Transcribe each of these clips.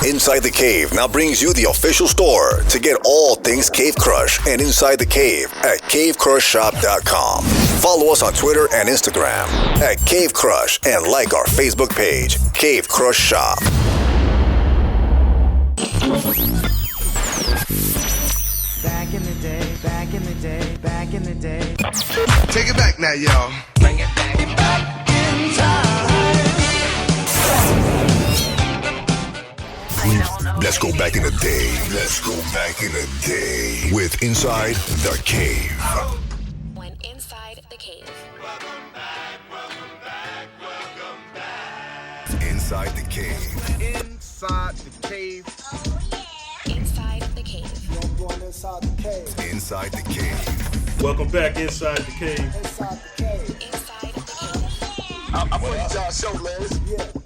Inside the Cave now brings you the official store to get all things Cave Crush and Inside the Cave at cavecrushshop.com. Follow us on Twitter and Instagram at Cave Crush and like our Facebook page, Cave Crush Shop. Back in the day, back in the day, back in the day. Take it back now, y'all. Bring it back in time. Let's go back in the day. Let's go back in the day with Inside the Cave. When Inside the Cave. Inside the Cave. Inside the cave. Inside the Cave. Inside the cave. Inside the Cave. Welcome back Inside the Cave. Inside the cave. Inside the Cave. I'm on y'all show, man.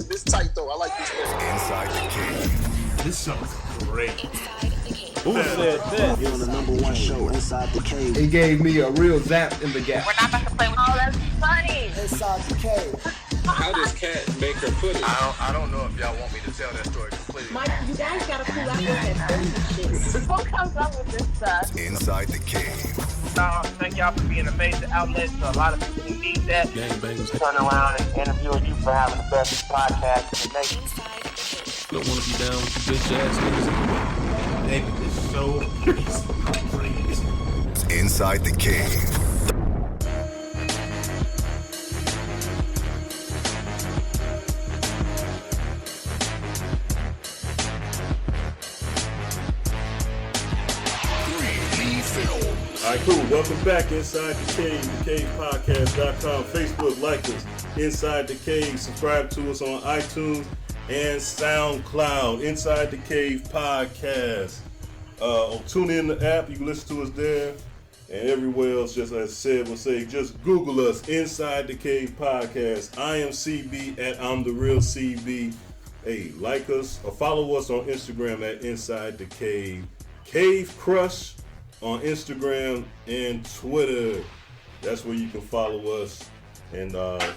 It's tight though. I like this one. Inside the Cave. This song's great. Inside the Cave. Who said that? You're on the number one show, Inside the Cave. It gave me a real zap in the gap. We're not about to play with you. Oh, that's funny. Inside the cave. How does Cat make her put it? I don't know if y'all want me to tell that story completely. Mike, you guys gotta cool out with that shit. Who comes up with this stuff? Inside the Cave. Thank y'all for being a major outlet to a lot of people who need that. Gangbangers. Turn around and interviewing you for having the best podcast in the nation. Inside the Cave. Don't want to be down with you bitch ass niggas. Baby, this show is crazy. Inside the Cave. All right, cool. Welcome back Inside the Cave, thecavepodcast.com. Facebook, like us. Inside the Cave. Subscribe to us on iTunes and SoundCloud. Inside the Cave Podcast. Tune in the app. You can listen to us there. And everywhere else, just as I said, we'll say, just Google us, Inside the Cave Podcast. I am CB at I'm the Real CB. Hey, like us or follow us on Instagram at Inside the Cave. Cave Crush on Instagram and Twitter. That's where you can follow us and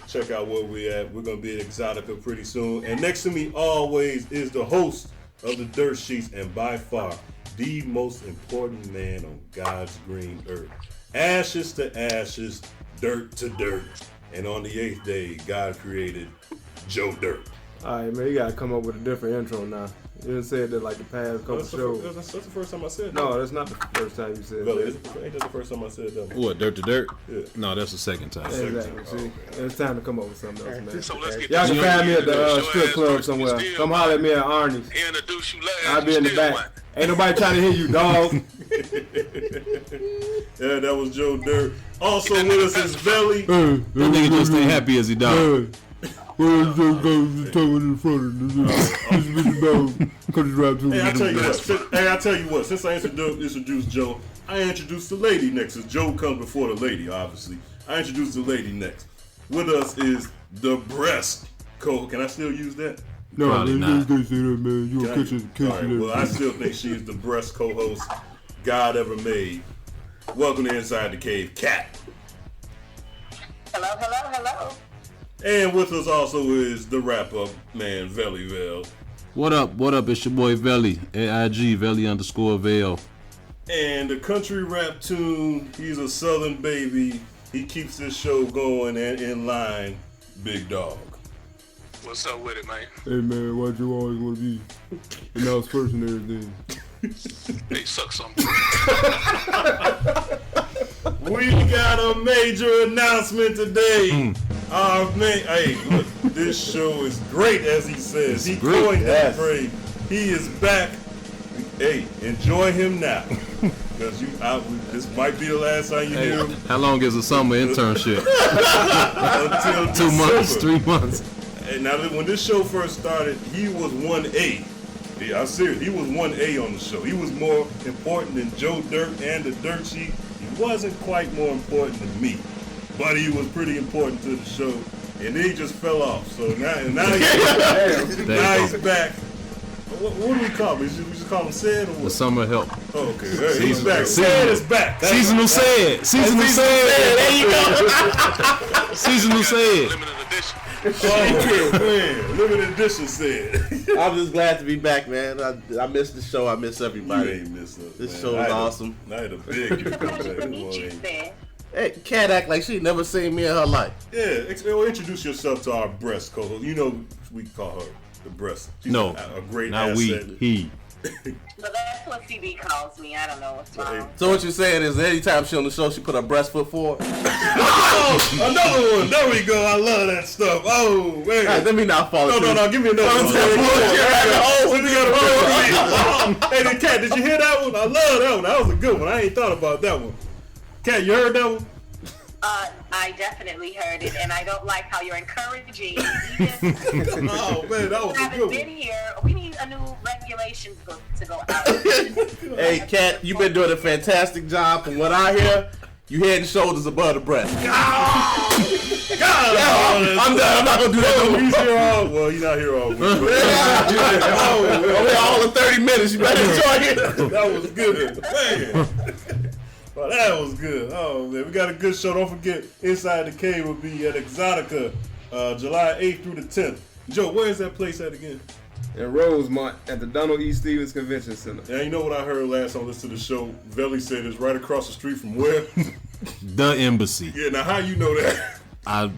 check out where we're at. We're going to be at Exotica pretty soon. And next to me always is the host of the Dirt Sheets and by far the most important man on God's green earth. Ashes to ashes, dirt to dirt. And on the 8th day, God created Joe Dirt. All right, man, you got to come up with a different intro now. You didn't say that like the past couple shows. That's the first time I said that. No, that's not the first time you said Really, that. ain't that the first time I said that? What, dirt to dirt? Yeah. No, that's the second time. Exactly. See, it's time to come up with something else, man. So let's get Y'all this can find me at the show strip ass club first. somewhere. Still Come holler at me at Arnie's. Introduce you last. I'll be in the Still back. one. Ain't nobody trying to hear you, dog. Yeah, that was Joe Dirt. Also with us is Belly. That nigga just ain't happy as he died. Where's the guy talking in front of this? Hey, I tell you what. Since I introduced Joe, I introduced the lady next. As Joe comes before the lady, obviously. I introduced the lady next. With us is the breast co. Can I still use that? No, Probably you not. can't say that, man. You Can catch I- all right, well, I still think she's the breast co-host God ever made. Welcome to Inside the Cave, Cat. Hello, hello, hello. And with us also is the wrap-up man, Velly Vel. What up? What up? It's your boy Velly. AIG, Velly_Vel. And the country rap tune, he's a southern baby. He keeps this show going and in line, Big Dawg. What's up with it, man? Hey, man, why'd you always want to be announced first and everything? They suck something. We got a major announcement today. Hey, look, this show is great, as he says. He coined that phrase. He is back. Hey, enjoy him now. Because this might be the last time you hear him. How long is a summer internship? Until 2 months, December. 3 months. And now, when this show first started, he was 1A. Yeah, I'm serious. He was 1A on the show. He was more important than Joe Dirt and the Dirt Sheet. He wasn't quite more important than me, but he was pretty important to the show. And then he just fell off. So now he's back. What do we call him? We just call him Said or what? The summer help. Oh, okay. Hey, he's back. Said is back. Seasonal Said. Seasonal Said. There you go. Seasonal Said. Limited edition. Oh, man. Limited edition said. I'm just glad to be back, man. I missed the show. I miss everybody. You ain't miss us, This man. show is awesome. I had a big Hey, Cat act like she never seen me in her life. Yeah, introduce yourself to our breast co-host. You know, we call her the breast. She's a great not asset. he. So that's what CB calls me. I don't know what's wrong. So what you're saying is anytime she on the show, she put her breast foot forward? Oh, another one. There we go. I love that stuff. Oh, man. Right, let me not fall into No. Give me another one. Hey, the Cat, did you hear that one? I love that one. That was a good one. I ain't thought about that one. Cat, you heard that one? I definitely heard it, and I don't like how you're encouraging. Oh, man, that was a good one. Been here. We need a new regulation to go out. Hey, Cat, you've been doing a fantastic job. From what I hear, you head and shoulders above the breast. God, I'm done. I'm not going to do that no more. He's here all, well, he's not here all week. All in 30 minutes. You better enjoy it. That was good. Man. Well, that was good. Oh, man. We got a good show. Don't forget, Inside the Cave will be at Exotica July 8th through the 10th. Joe, where is that place at again? In Rosemont at the Donald E. Stevens Convention Center. Yeah, you know what I heard last time I listened to the show? Velly said it's right across the street from where? The embassy. Yeah, now how you know that?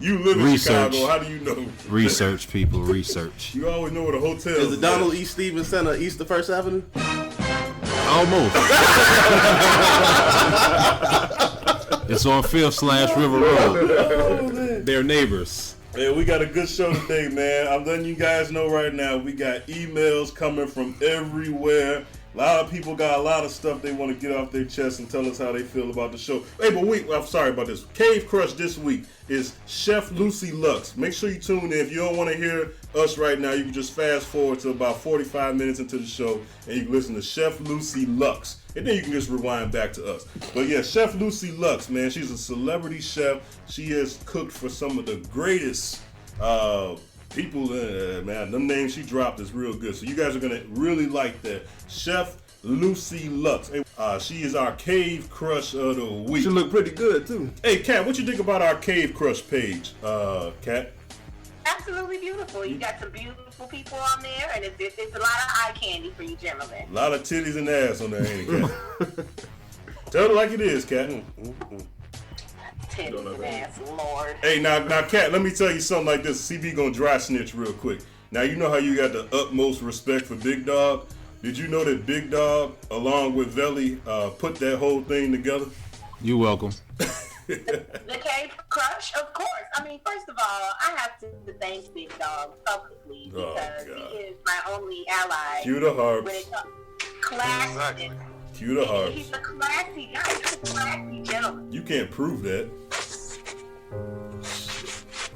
You live in research. Chicago. How do you know? Research, people. Research. You always know where the hotel is. Is the Donald E. Stevens Center east of First Avenue? Almost. It's on 5th/River Road. They're neighbors. Yeah, we got a good show today, man. I'm letting you guys know right now. We got emails coming from everywhere. A lot of people got a lot of stuff they want to get off their chest and tell us how they feel about the show. Hey, but I'm sorry about this. Cave Crush this week is Chef Lucy Lux. Make sure you tune in. If you don't want to hear us right now, you can just fast forward to about 45 minutes into the show and you can listen to Chef Lucy Lux. And then you can just rewind back to us. But yeah, Chef Lucy Lux, man, she's a celebrity chef. She has cooked for some of the greatest people, man. Them names she dropped is real good. So you guys are going to really like that. Chef Lucy Lux. She is our Cave Crush of the week. She look pretty good, too. Hey, Kat, what you think about our Cave Crush page, Kat? Absolutely beautiful. You got some beautiful people on there, and it's a lot of eye candy for you gentlemen. A lot of titties and ass on there, ain't it, Kat? Tell it like it is, Kat. Titties and ass, Lord. Hey, now, Kat, let me tell you something like this. CB gonna dry snitch real quick. Now, you know how you got the utmost respect for Big Dawg? Did you know that Big Dawg, along with Velly, put that whole thing together? You're welcome. The Cave Crush, of course. I mean, first of all, I have to thank Big Dawg publicly because he is my only ally. Cue the harp. When it comes classy. Exactly. Cue the harp. He's a classy guy. He's a classy gentleman. You can't prove that.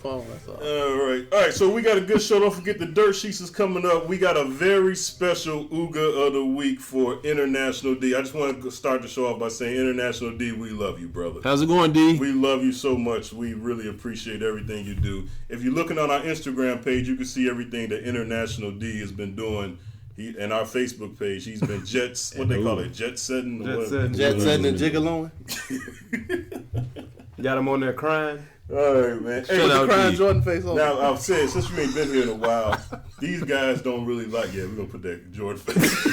Oh, that's all. All right. So we got a good show. Don't forget the Dirt Sheets is coming up. We got a very special Ooga of the Week for International D. I just want to start the show off by saying, International D, we love you, brother. How's it going, D? We love you so much. We really appreciate everything you do. If you're looking on our Instagram page, you can see everything that International D has been doing. And our Facebook page, he's been what they call it, jet setting and jiggling. Got him on there crying. All right, man. Hey, with the crying Jordan face on. Now, I've said, since you ain't been here in a while, these guys don't really like, we're going to put that Jordan face.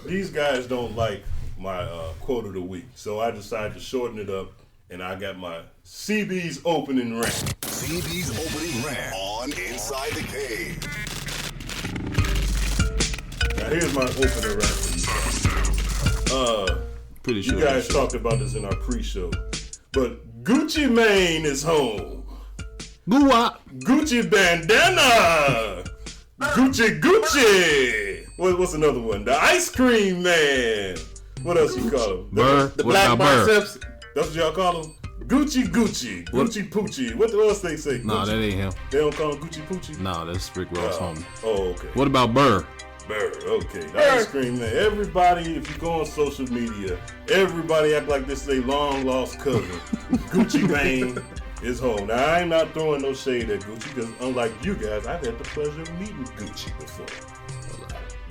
these guys don't like my quote of the week. So I decided to shorten it up, and I got my CB's opening rant. CB's opening rant on Inside the Cave. Now, here's my opening rant for you. Pretty sure you guys talked about this in our pre-show. But Gucci Mane is home. Gucci bandana. Gucci. What's another one? The ice cream man. What else you call him? The Black Bar Simpson. That's what y'all call him? Gucci Poochie. What else they say? Nah, that ain't him. They don't call him Gucci Poochie? Nah, that's Rick Ross homie. Oh, okay. What about Burr? Okay. The ice cream man. Everybody, if you go on social media, everybody act like this is a long lost cousin. Gucci Mane is home. Now, I'm not throwing no shade at Gucci because unlike you guys, I've had the pleasure of meeting Gucci before.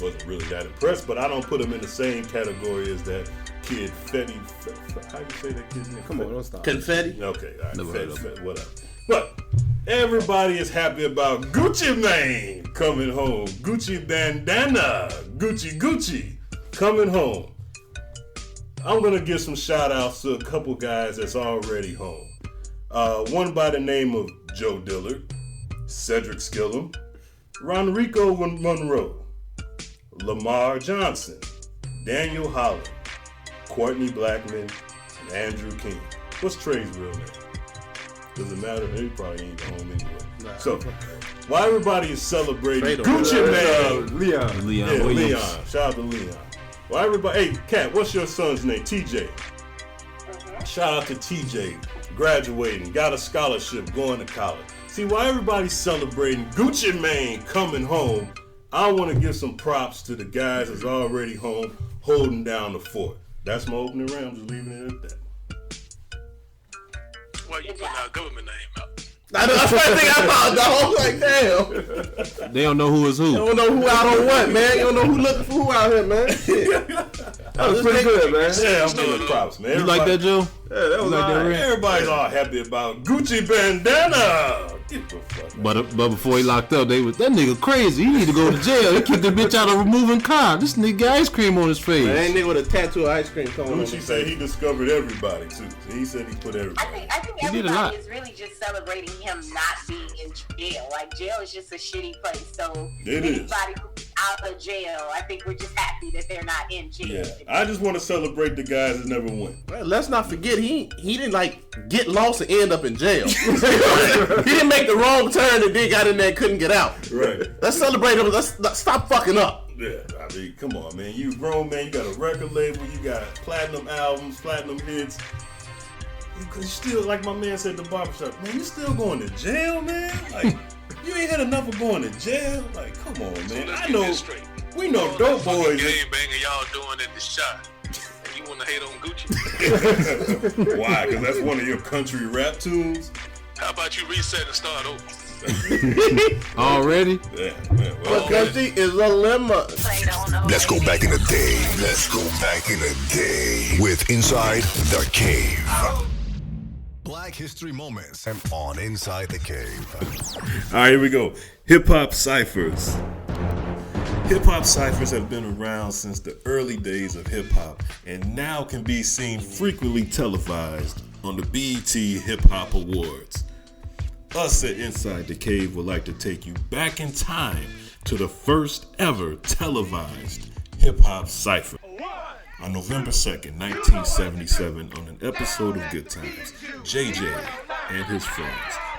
Wasn't really that impressed, but I don't put him in the same category as that kid Fetty. How do you say that kid's name? Come on, don't stop. Confetti? Okay, all right. Never heard of Fetty, whatever. But everybody is happy about Gucci Mane coming home. Gucci bandana, Gucci coming home. I'm going to give some shout outs to a couple guys that's already home. One by the name of Joe Dillard, Cedric Skillum, Ronrico Monroe, Lamar Johnson, Daniel Holland, Courtney Blackman, and Andrew King. What's Trey's real name? Does it matter? He probably ain't home anyway. Nah. So, while everybody is celebrating Gucci Mane, Leon. Shout out to Leon. Well, everybody, hey, Kat, what's your son's name? TJ. Shout out to TJ, graduating, got a scholarship, going to college. See, while everybody's celebrating Gucci Mane coming home, I want to give some props to the guys that's already home, holding down the fort. That's my opening round. I'm just leaving it at that. Well, you putting our government name out. I know, that's the first thing I thought, dog. Like, damn. They don't know who is who. They don't know who out on what, man. You don't know who looking for who out here, man. That was pretty good, man. Yeah, I'm giving props, man. You like that, Joe? Yeah, that was all right. Everybody's all happy about Gucci bandana. Get the fuck out. But before he locked up, they was that nigga crazy. He need to go to jail. They kicked the bitch out of a moving car. This nigga got ice cream on his face. Man, that nigga with a tattoo of ice cream cone. Gucci said he discovered everybody too. He said he put everybody. I think everybody is really just celebrating him not being in jail. Like, jail is just a shitty place. So anybody who's out of jail, I think we're just happy that they're not in jail. Yeah, I just want to celebrate the guys that never went. Well, let's not forget he didn't like get lost and end up in jail. He didn't make the wrong turn and then got in there and couldn't get out. Right. Let's celebrate him. Let's stop fucking up. Yeah, I mean, come on, man. You grown, man. You got a record label. You got platinum albums, platinum hits. You still, like my man said at the barbershop, man, you still going to jail, man? Like, you ain't had enough of going to jail? Like, come on, man. So I know, we know dope boys. Game banging y'all doing at the shot. And you want to hate on Gucci? Why? Because that's one of your country rap tunes? How about you reset and start over? Already? Yeah, man. Well, country is a lemon. Let's go back in the day. Let's go back in the day with Inside the Cave. Black History Moments on Inside the Cave. All right, here we go. Hip-hop ciphers. Hip-hop ciphers have been around since the early days of hip-hop and now can be seen frequently televised on the BET Hip-Hop Awards. Us at Inside the Cave would like to take you back in time to the first ever televised hip-hop cipher. On November 2nd, 1977, on an episode of Good Times, JJ and his friends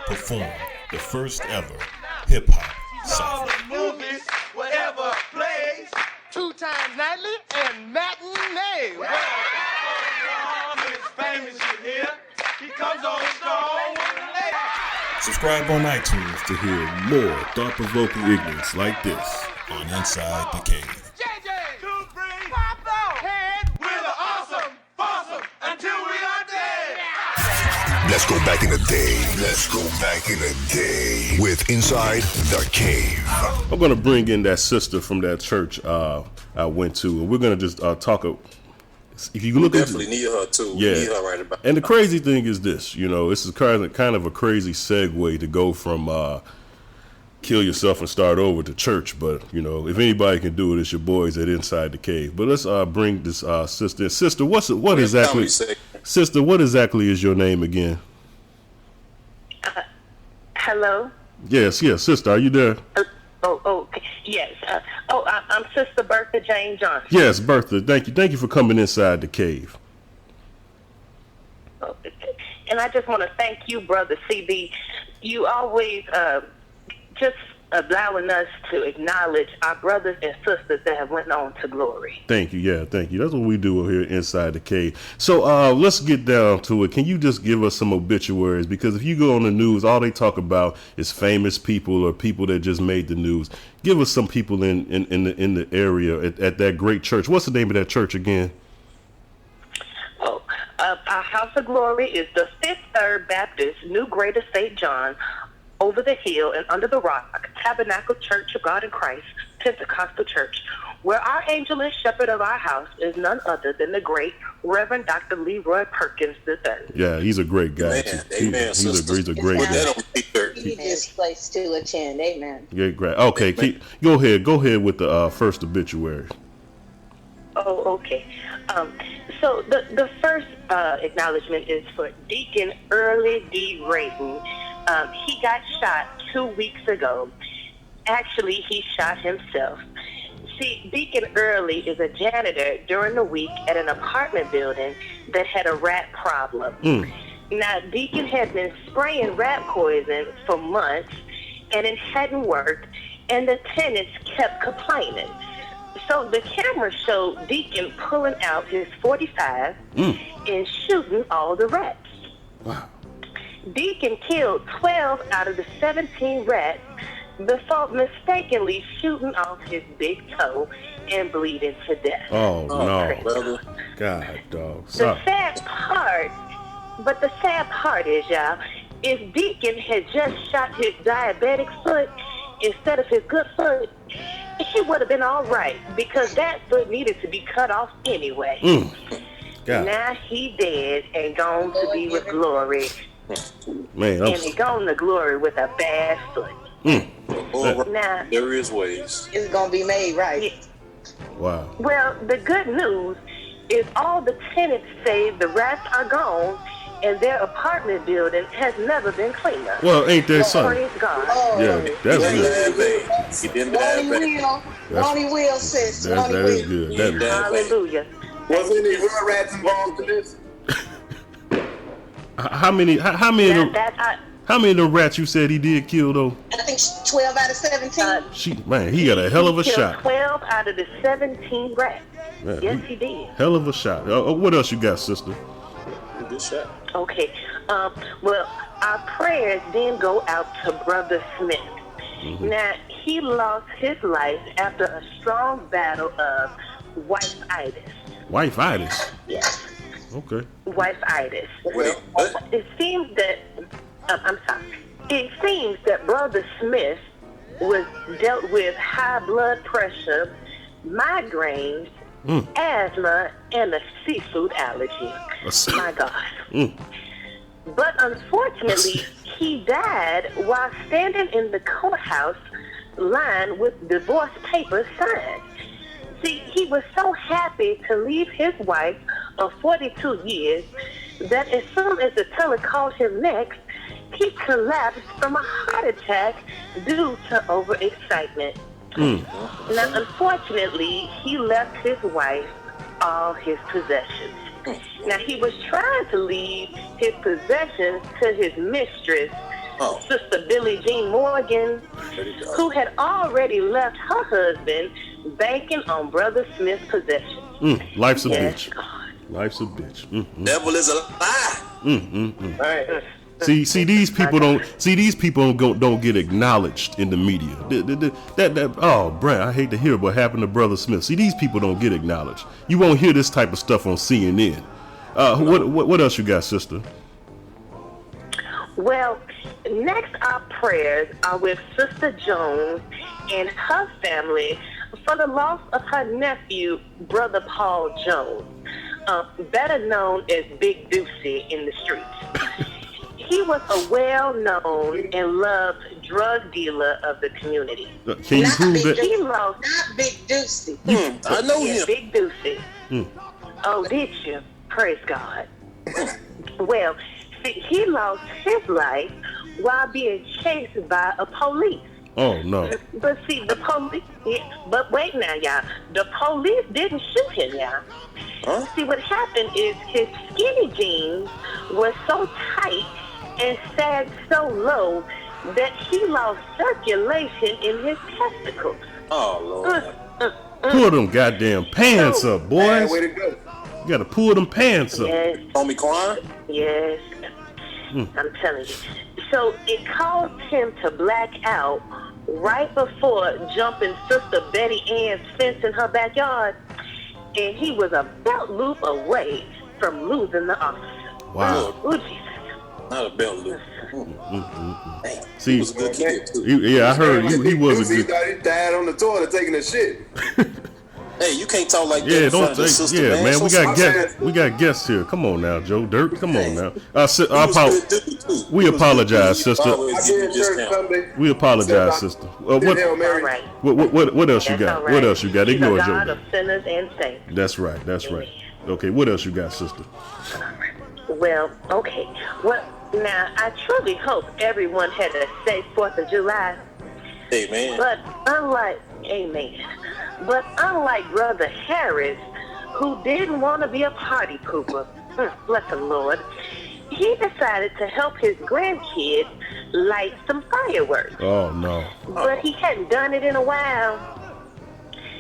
performed the first ever hip-hop cipher. Movies, whatever plays, 2 times nightly and matinee. It's famous here. He comes on strong. Subscribe on iTunes to hear more thought-provoking ignorance like this on Inside the Cave. Let's go back in the day. Let's go back in the day with Inside the Cave. I'm going to bring in that sister from that church I went to, and we're going to just talk. If you look, definitely need her too. Yeah. We need her right about. And the crazy thing is this, this is kind of a crazy segue to go from kill yourself and start over to church. But if anybody can do it, it's your boys at Inside the Cave. But let's bring this sister. Sister, what exactly? Sister, what exactly is your name again? Hello. Yes, sister. Are you there? Yes. I'm Sister Bertha Jane Johnson. Yes, Bertha. Thank you for coming Inside the Cave. And I just want to thank you, Brother CB. You always just allowing us to acknowledge our brothers and sisters that have went on to glory. Thank you. Yeah, thank you. That's what we do here Inside the Cave. So let's get down to it. Can you just give us some obituaries? Because if you go on the news, all they talk about is famous people or people that just made the news. Give us some people in the area at that great church. What's the name of that church again? Our House of Glory is the 5th Third Baptist, New Greater St. John, Over the Hill and Under the Rock, Tabernacle Church of God in Christ, Pentecostal Church. where our angel and shepherd of our house is none other than the great Reverend Dr. Leroy Perkins III. Yeah, he's a great guy. He's a great guy. He need this place to attend. Amen. Yeah, great. Okay, go ahead with the first obituary. Oh, okay. So the first acknowledgement is for Deacon Early D. Rayton. He got shot 2 weeks ago. Actually, he shot himself. See, Deacon Early is a janitor during the week at an apartment building that had a rat problem. Now, Deacon had been spraying rat poison for months, and it hadn't worked, and the tenants kept complaining. So the camera showed Deacon pulling out his .45 and shooting all the rats. Wow. Deacon killed 12 out of the 17 rats before mistakenly shooting off his big toe and bleeding to death. Oh no, brother. God, dog. The sad part is, y'all, if Deacon had just shot his diabetic foot instead of his good foot, he would have been all right, because that foot needed to be cut off anyway. Now he dead and gone to be with glory. Man, and he gone to glory with a bad foot. Now, there is ways. It's going to be made right. Wow. Well, the good news is all the tenants say the rats are gone and their apartment building has never been cleaned up. Well, ain't that something? Praise God. Yeah, that's good. Ronnie Will says. That is good. That is Hallelujah. Was any hood rats involved in this? How many of the rats you said he did kill though? I think 12 out of 17. Man, he got a hell of a shot. 12 out of the 17 rats. Man, yes, he did. Hell of a shot. What else you got, sister? Good shot. Okay. Well, our prayers then go out to Brother Smith. Now, he lost his life after a strong battle of wife-itis. Wife-itis? Yes. Okay. Wife-itis. It seems that It seems that Brother Smith was dealt with high blood pressure, migraines, asthma, and a seafood allergy. My God. But unfortunately, he died while standing in the courthouse line with divorce papers signed. See, he was so happy to leave his wife of 42 years that as soon as the teller called him next, he collapsed from a heart attack due to overexcitement. Now, unfortunately, he left his wife all his possessions. Now, he was trying to leave his possessions to his mistress, Sister Billie Jean Morgan, who had already left her husband banking on Brother Smith's possessions. Life's a bitch. Life's a bitch. Devil is a lie. Right. See, these people don't get acknowledged in the media. Brent, I hate to hear what happened to Brother Smith. See, these people don't get acknowledged. You won't hear this type of stuff on CNN. What else you got, sister? Well, next our prayers are with Sister Jones and her family for the loss of her nephew, Brother Paul Jones, better known as Big Dawg in the streets. He was a well-known and loved drug dealer of the community. Can you prove that? He lost not Big Dawg. I know him. Big Dawg. Oh, did you? Praise God. Well, see, he lost his life while being chased by a police. Oh, no. But see, the police... But wait now, y'all. The police didn't shoot him, y'all. See, what happened is his skinny jeans were so tight and sagged so low that he lost circulation in his testicles. Oh, Lord. Pull them goddamn pants up, boys. Way to go. You gotta pull them pants up. Yes. On me crying? Yes. I'm telling you. So it caused him to black out right before jumping Sister Betty Ann's fence in her backyard, and he was a belt loop away from losing the officer. Wow. Oh, Jesus. Not a belt loop. See, he was a good kid too. I heard he was a good. He thought he died on the toilet taking a shit. Hey, you can't talk like Yeah, that. don't take. Sister, Yeah, man, So we got guests here. Come on now, Joe Dirt. Come on now. We apologize, sister. We apologize, sister. What else you got? What else you got? Ignore Joe. God of sinners and saints. That's right. Okay, what else you got, sister? Well, okay. Well, now I truly hope everyone had a safe 4th of July. Amen. But unlike Brother Harris, who didn't want to be a party pooper, bless the Lord, he decided to help his grandkids light some fireworks. Oh no! But he hadn't done it in a while.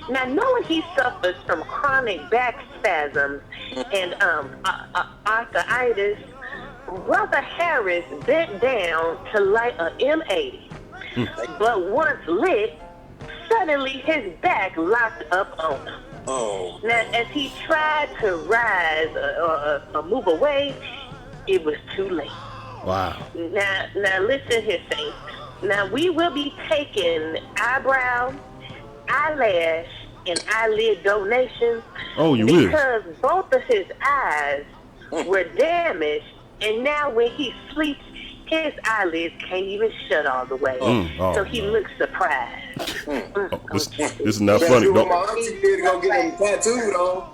Now, knowing he suffers from chronic back spasms and arthritis, Brother Harris bent down to light a M80. But once lit, suddenly his back locked up on him. Oh. Now, as he tried to rise or move away, it was too late. Wow. Now listen here, Saints. Now, we will be taking eyebrow, eyelash, and eyelid donations. Oh, you will? Because both of his eyes were damaged, and now when he sleeps, his eyelids can't even shut all the way. So he looks surprised. This is not funny. My auntie did go get them tattooed on.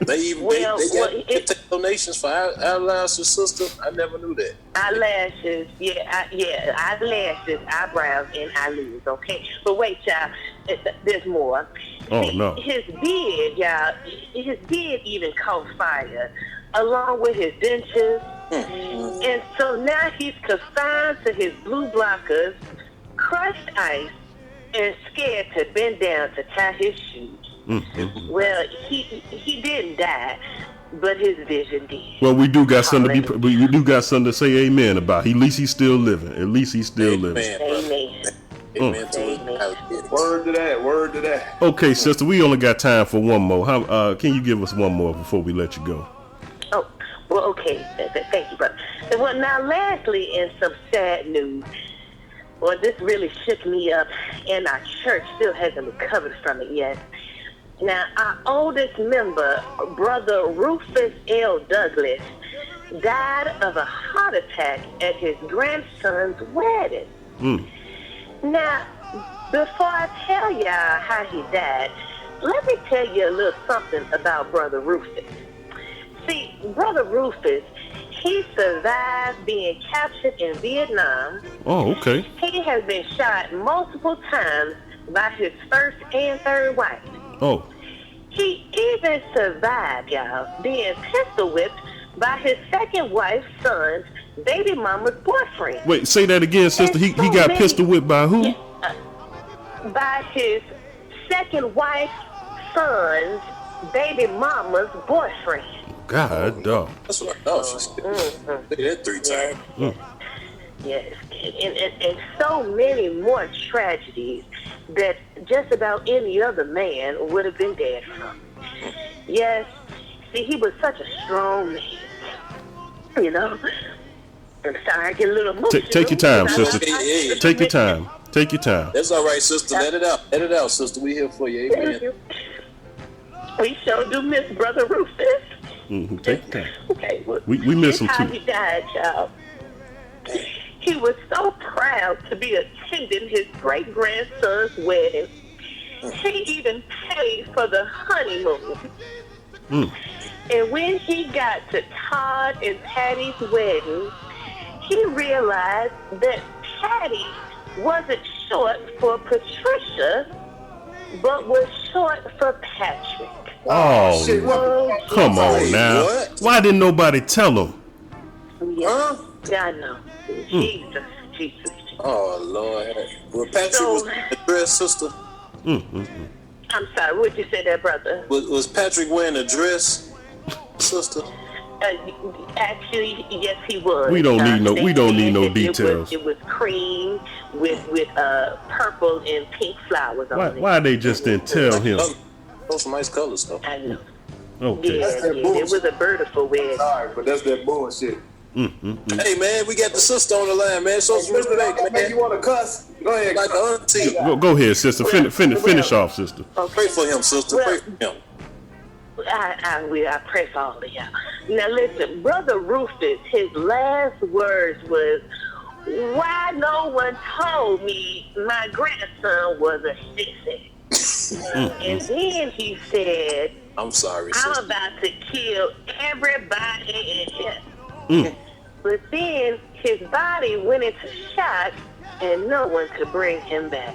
They take donations for eyelashes, sister. I never knew that. Eyelashes, eyelashes, eyebrows, and eyelids. Okay, but wait, y'all. There's more. Oh no. His beard, y'all. His beard even caught fire, along with his dentures. And so now he's confined to his blue blockers, crushed ice, and scared to bend down to tie his shoes. Well, he didn't die, but his vision did. Well, we do got something to we do got something to say amen about. At least he's still living. Amen. Word to that. Word to that. Okay, sister, we only got time for one more. How can you give us one more before we let you go? Oh, well, okay. Thank you, brother. Well, now, lastly, in some sad news, well, this really shook me up, and our church still hasn't recovered from it yet. Now, our oldest member, Brother Rufus L. Douglas, died of a heart attack at his grandson's wedding. Now, before I tell y'all how he died, let me tell you a little something about Brother Rufus. See, Brother Rufus, he survived being captured in Vietnam. Oh, okay. He has been shot multiple times by his first and third wife. Oh. He even survived, y'all, being pistol whipped by his second wife's son's baby mama's boyfriend. Wait, say that again, sister. He got pistol whipped by who? By his second wife's son's baby mama's boyfriend. God, dog. That's what I thought. She said that 3 times. Yes, and so many more tragedies that just about any other man would have been dead from. Yes, see, he was such a strong man. You know, I'm sorry, I get a little emotional. Take your time, sister. Take your time. Take your time. That's all right, sister. Let it out. Let it out, sister. We here for you. Amen. You. We sure do miss Brother Rufus. Take your time. Okay, well, we miss him how too. He died, y'all. He was so proud to be attending his great-grandson's wedding. He even paid for the honeymoon. And when he got to Todd and Patty's wedding, he realized that Patty wasn't short for Patricia, but was short for Patrick. Oh, come on now. What? Why didn't nobody tell him? Yeah, I know. Jesus. Oh, Lord. Well, Patrick was in a dress, sister. I'm sorry, what'd you say there, brother? Was Patrick wearing a dress, sister? Actually, yes, he was. We don't need no details. It was cream with purple and pink flowers on it. Why they just didn't tell him? Those some nice colors, though. I know. Okay. Yeah, it was a beautiful wedding. Sorry, but that's that bullshit. Hey man, we got the sister on the line, man. Show some respect, man. Make you want to cuss? Go ahead. Like the auntie. Go ahead, sister. Finish off, sister. Pray for him, sister. Pray for him. I pray for all of y'all. Now listen, Brother Rufus, his last words was, "Why no one told me my grandson was a sissy?" And then he said, "I'm sorry, I'm sister. about to kill everybody in here." But then his body went into shock and no one could bring him back.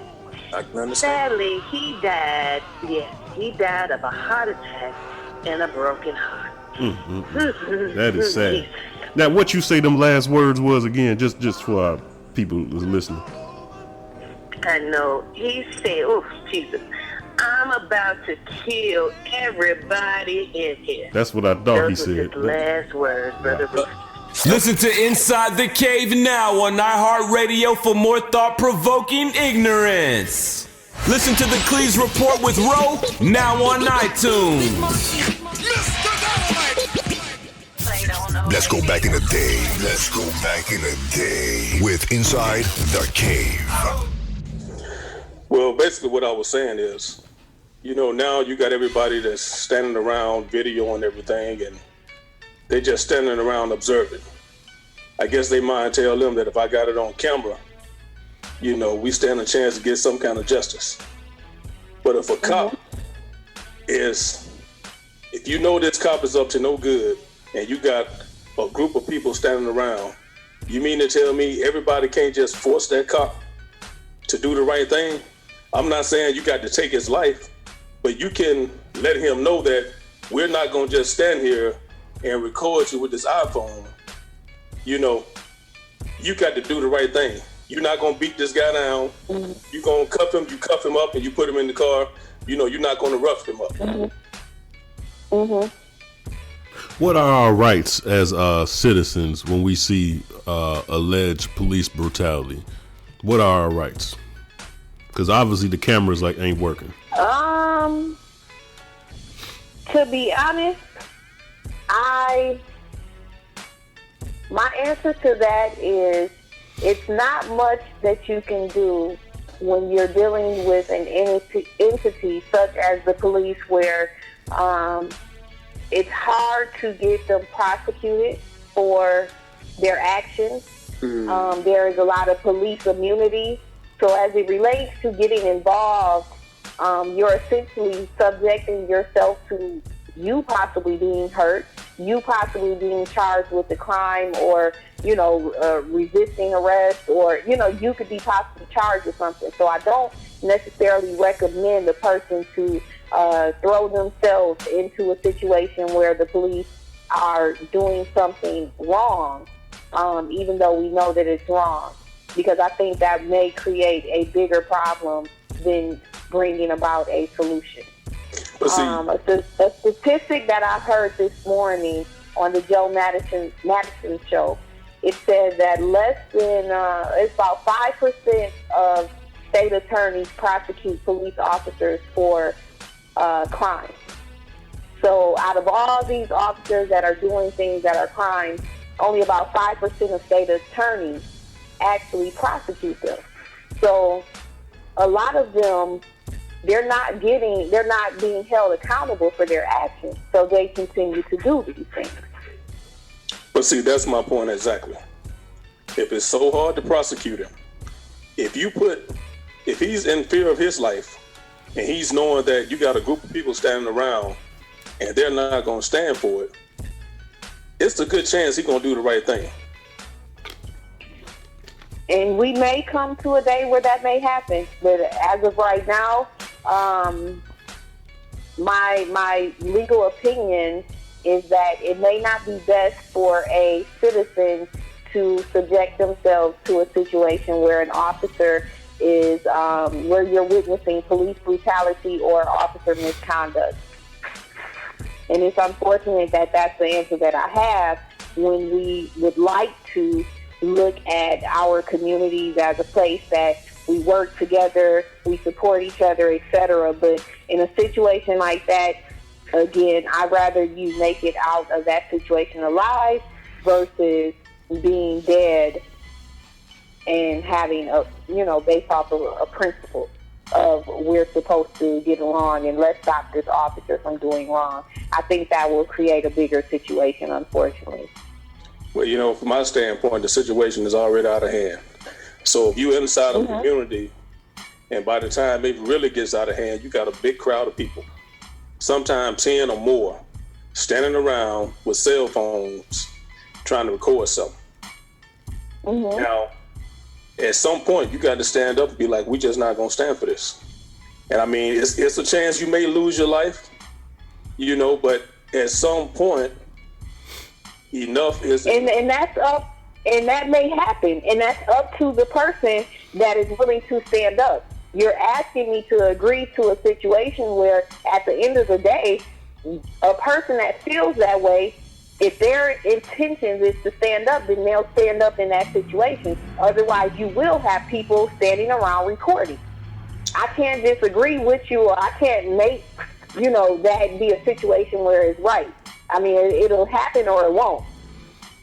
I can understand. Sadly, he died. Yes, he died of a heart attack and a broken heart. That is sad. Now, what you say them last words was again, just for our people who's listening. I know. He said, "Oh, Jesus, I'm about to kill everybody in here." That's what I thought he said. Those were his last words, Brother Rufus. Listen to Inside the Cave now on iHeartRadio for more thought-provoking ignorance. Listen to the Cleeze Report with Ro now on iTunes. Let's go back in the day. Let's go back in the day with Inside the Cave. Well, basically what I was saying is, now you got everybody that's standing around videoing everything, and they just standing around observing. I guess they might tell them that if I got it on camera, we stand a chance to get some kind of justice. But if a cop if you know this cop is up to no good, and you got a group of people standing around, you mean to tell me everybody can't just force that cop to do the right thing? I'm not saying you got to take his life, but you can let him know that we're not going to just stand here and record you with this iPhone. You got to do the right thing. You're not going to beat this guy down. You're going to you cuff him up and you put him in the car. You're not going to rough him up. What are our rights as citizens when we see alleged police brutality? What are our rights? Because obviously the cameras ain't working. To be honest, my answer to that is it's not much that you can do when you're dealing with an entity such as the police, where it's hard to get them prosecuted for their actions. There is a lot of police immunity. So as it relates to getting involved, you're essentially subjecting yourself to you possibly being hurt, you possibly being charged with a crime, or, resisting arrest, or, you could be possibly charged with something. So I don't necessarily recommend the person to throw themselves into a situation where the police are doing something wrong, even though we know that it's wrong, because I think that may create a bigger problem than bringing about a solution. A statistic that I heard this morning on the Joe Madison show, it said that less than, it's about 5% of state attorneys prosecute police officers for crime. So out of all these officers that are doing things that are crimes, only about 5% of state attorneys actually prosecute them. So a lot of them, they're not being held accountable for their actions, so they continue to do these things. But see, that's my point exactly. If it's so hard to prosecute him, if he's in fear of his life, and he's knowing that you got a group of people standing around and they're not going to stand for it, it's a good chance he's going to do the right thing. And we may come to a day where that may happen, but as of right now, my legal opinion is that it may not be best for a citizen to subject themselves to a situation where an officer is, where you're witnessing police brutality or officer misconduct. And it's unfortunate that that's the answer that I have when we would like to look at our communities as a place that we work together, we support each other, etc. But in a situation like that, again, I'd rather you make it out of that situation alive versus being dead and having a, based off of a principle of we're supposed to get along and let's stop this officer from doing wrong. I think that will create a bigger situation, unfortunately. Well, from my standpoint, the situation is already out of hand. So if you're inside a community, and by the time it really gets out of hand, you got a big crowd of people, sometimes 10 or more, standing around with cell phones trying to record something. Now, at some point, you got to stand up and be like, we just not going to stand for this. And I mean, it's a chance you may lose your life, but at some point, enough is... And that's up, and that may happen, and that's up to the person that is willing to stand up. You're asking me to agree to a situation where, at the end of the day, a person that feels that way, if their intentions is to stand up, then they'll stand up in that situation. Otherwise, you will have people standing around recording. I can't disagree with you, or I can't make, that be a situation where it's right. I mean, it'll happen or it won't.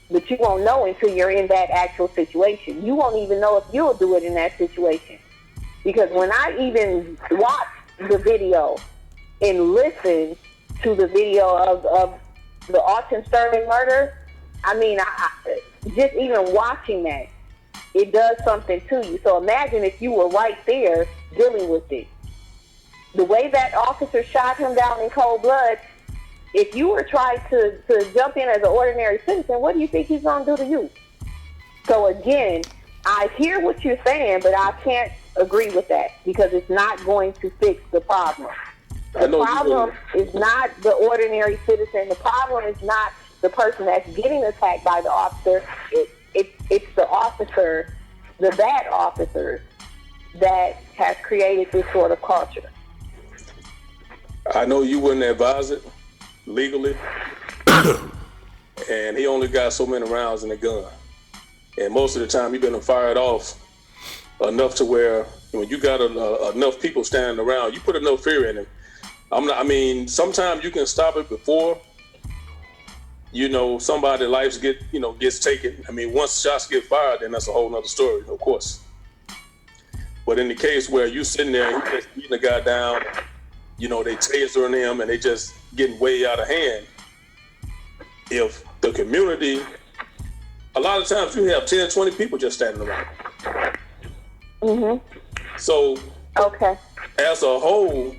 But you won't know until you're in that actual situation. You won't even know if you'll do it in that situation. Because when I even watch the video and listen to the video of the Austin Sterling murder, I mean, I just even watching that, it does something to you. So imagine if you were right there dealing with it. The way that officer shot him down in cold blood, if you were trying to jump in as an ordinary citizen, what do you think he's going to do to you? So again, I hear what you're saying, but I can't agree with that because it's not going to fix the problem. The problem is not the ordinary citizen. The problem is not the person that's getting attacked by the officer. It's the officer, the bad officers, that has created this sort of culture. I know you wouldn't advise it legally, and he only got so many rounds in the gun. And most of the time, you've been fired off enough to where when you got enough people standing around, you put enough fear in him. Sometimes you can stop it before, somebody's life gets taken. I mean, once shots get fired, then that's a whole nother story, of course. But in the case where you sitting there, you just beating the guy down, they tasering him and they just getting way out of hand. If the community, a lot of times you have 10, 20 people just standing around. So, as a whole,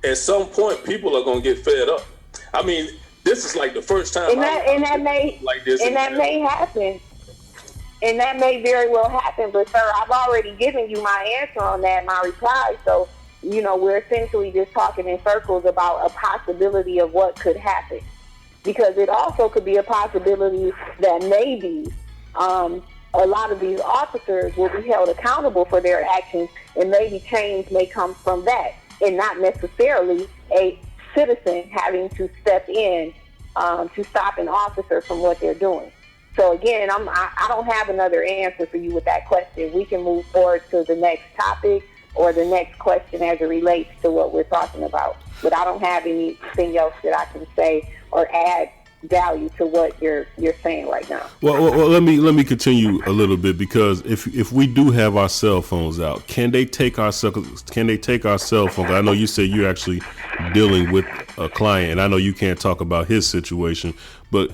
at some point, people are going to get fed up. I mean, this is like the first time that may happen. And that may very well happen. But, sir, I've already given you my answer on that, my reply. So, we're essentially just talking in circles about a possibility of what could happen. Because it also could be a possibility that maybe a lot of these officers will be held accountable for their actions, and maybe change may come from that, and not necessarily a citizen having to step in to stop an officer from what they're doing. So again, I don't have another answer for you with that question. We can move forward to the next topic or the next question as it relates to what we're talking about. But I don't have anything else that I can say or add value to what you're saying right now. Well, let me continue a little bit, because if we do have our cell phones out, can they take our cell phones? I know you said you're actually dealing with a client, and I know you can't talk about his situation, but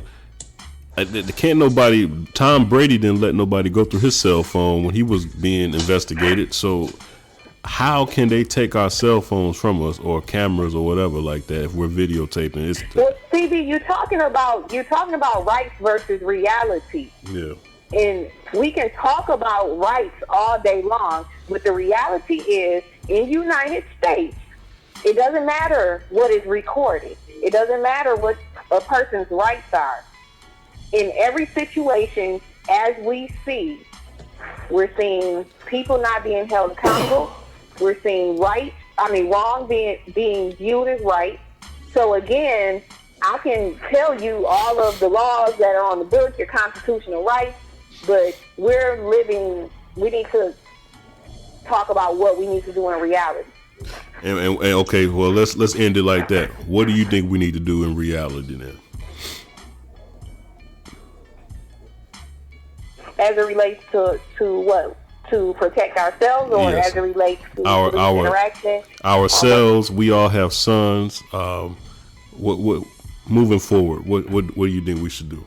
can't nobody? Tom Brady didn't let nobody go through his cell phone when he was being investigated. So how can they take our cell phones from us, or cameras or whatever like that, if we're videotaping? Well, Stevie, you're talking about rights versus reality. Yeah. And we can talk about rights all day long, but the reality is, in United States, it doesn't matter what is recorded. It doesn't matter what a person's rights are. In every situation, as we see, we're seeing people not being held accountable. We're seeing wrong being viewed as right. So again, I can tell you all of the laws that are on the books, your constitutional rights, but we need to talk about what we need to do in reality. And okay, well, let's end it like that. What do you think we need to do in reality then? As it relates to what? To protect ourselves, or Yes. as it relates to Our interaction? Ourselves. We all have sons. What moving forward? What do you think we should do?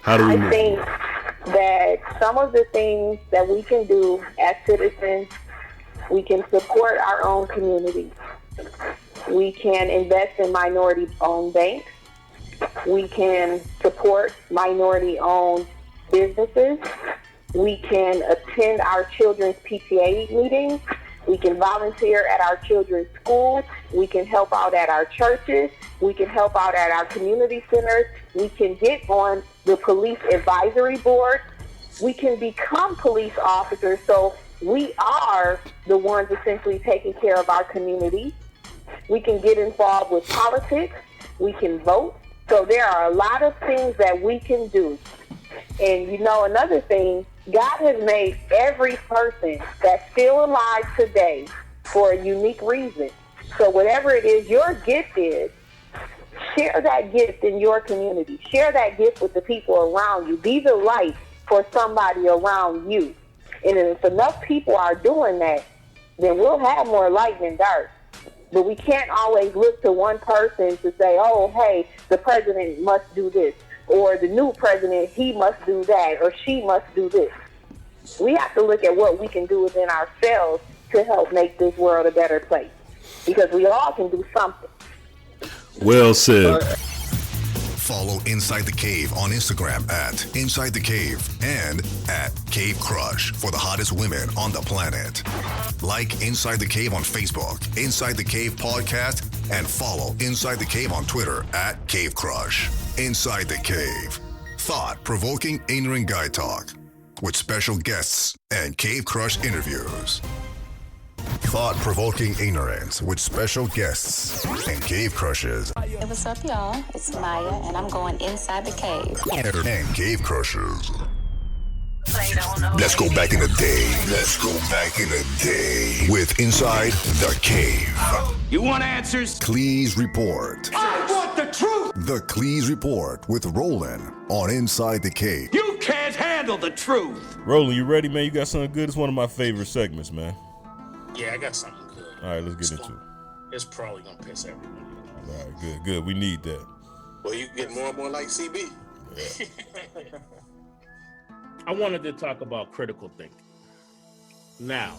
How do we move? I think that some of the things that we can do as citizens, we can support our own communities. We can invest in minority-owned banks. We can support minority-owned businesses. We can attend our children's PTA meetings. We can volunteer at our children's schools. We can help out at our churches. We can help out at our community centers. We can get on the police advisory board. We can become police officers. So we are the ones essentially taking care of our community. We can get involved with politics. We can vote. So there are a lot of things that we can do. And you know, another thing, God has made every person that's still alive today for a unique reason. So whatever it is your gift is, share that gift in your community. Share that gift with the people around you. Be the light for somebody around you. And if enough people are doing that, then we'll have more light than dark. But we can't always look to one person to say, oh, hey, the president must do this, or the new president, he must do that, or she must do this. We have to look at what we can do within ourselves to help make this world a better place, because we all can do something. Well said. Follow Inside the Cave on Instagram at Inside the Cave and at Cave Crush for the hottest women on the planet. Like Inside the Cave on Facebook, Inside the Cave Podcast, and follow Inside the Cave on Twitter at Cave Crush. Inside the Cave. Thought-provoking ignorant guy talk with special guests and Cave Crush interviews. Thought-provoking ignorance with special guests and cave crushes. Hey, what's up, y'all? It's Maya, and I'm going inside the cave. And cave crushes. Let's go back in the day. Let's go back in the day with Inside the Cave. You want answers? Cleeze Report. I want the truth. The Cleeze Report with Roland on Inside the Cave. You can't handle the truth. Roland, you ready, man? You got something good? It's one of my favorite segments, man. Yeah, I got something good. All right, let's get into it. It's probably gonna piss everyone off. All right, good. We need that. Well, you get more and more like CB. Yeah. I wanted to talk about critical thinking. Now,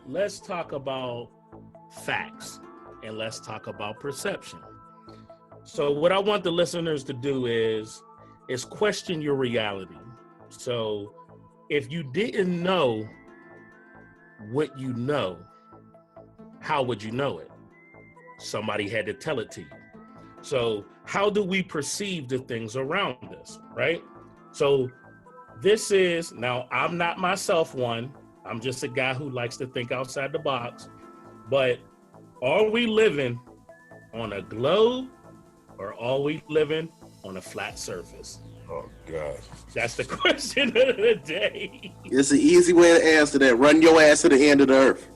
let's talk about facts and let's talk about perception. So what I want the listeners to do is question your reality. So if you didn't know what you know, how would you know it? Somebody had to tell it to you. So how do we perceive the things around us, right? So this is, now I'm not myself one, I'm just a guy who likes to think outside the box, but are we living on a globe or are we living on a flat surface? Oh, God. That's the question of the day. It's an easy way to answer that. Run your ass to the end of the earth.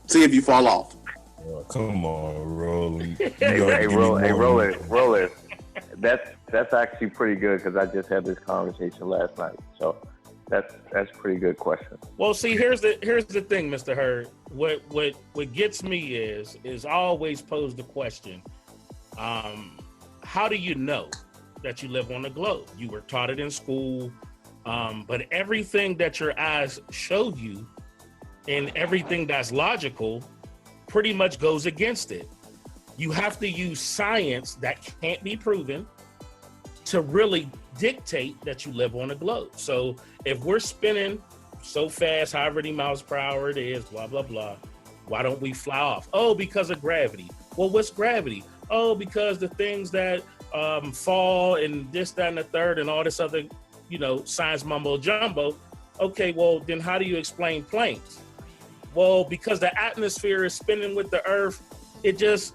See if you fall off. Oh, come on, Roland. Hey, Roland. That's actually pretty good because I just had this conversation last night. So that's a pretty good question. Well, see, here's the thing, Mr. Hurd. What gets me is I always pose the question, how do you know that you live on a globe? You were taught it in school, but everything that your eyes showed you and everything that's logical pretty much goes against it. You have to use science that can't be proven to really dictate that you live on a globe. So if we're spinning so fast, however many miles per hour it is, blah, blah, blah, why don't we fly off? Oh, because of gravity. Well, what's gravity? Oh, because the things that fall and this, that, and the third and all this other, science mumbo jumbo. Okay, well, then how do you explain planes? Well, because the atmosphere is spinning with the earth, it just